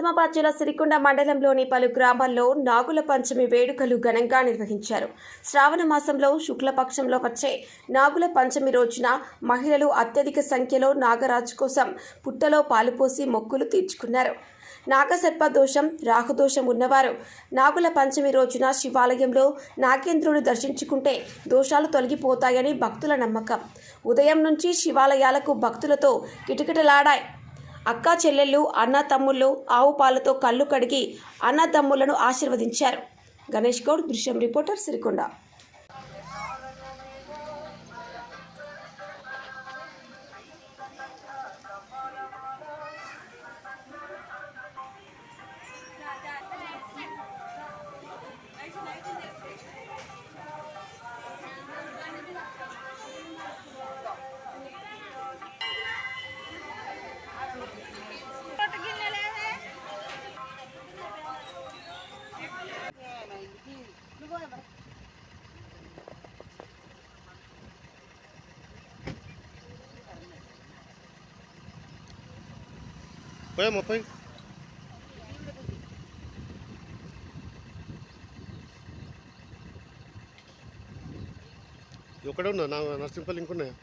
నిజామాబాద్ జిల్లా సిరికొండ మండలంలోని పలు గ్రామాల్లో నాగుల పంచమి వేడుకలు ఘనంగా నిర్వహించారు. శ్రావణ మాసంలో శుక్లపక్షంలో వచ్చే నాగుల పంచమి రోజున మహిళలు అత్యధిక సంఖ్యలో నాగరాజు కోసం పుట్టలో పాలుపోసి మొక్కులు తీర్చుకున్నారు. నాగసర్ప దోషం, రాహుదోషం ఉన్నవారు నాగుల పంచమి రోజున శివాలయంలో నాగేంద్రుడు దర్శించుకుంటే దోషాలు తొలగిపోతాయని భక్తుల నమ్మకం. ఉదయం నుంచి శివాలయాలకు భక్తులతో కిటకిటలాడాయి. అక్కా చెల్లెళ్ళు, అన్న తమ్ముళ్ళు ఆవు పాలతో కళ్ళు కడిగి అన్నదమ్ములను ఆశీర్వదించారు. Ganesh Goud, Drushyam reporter, Sirikonda. Foi, amor, foi. ఎక్కడ ఉన్నా నర్సింపల్లి ఇంకున్నాయా?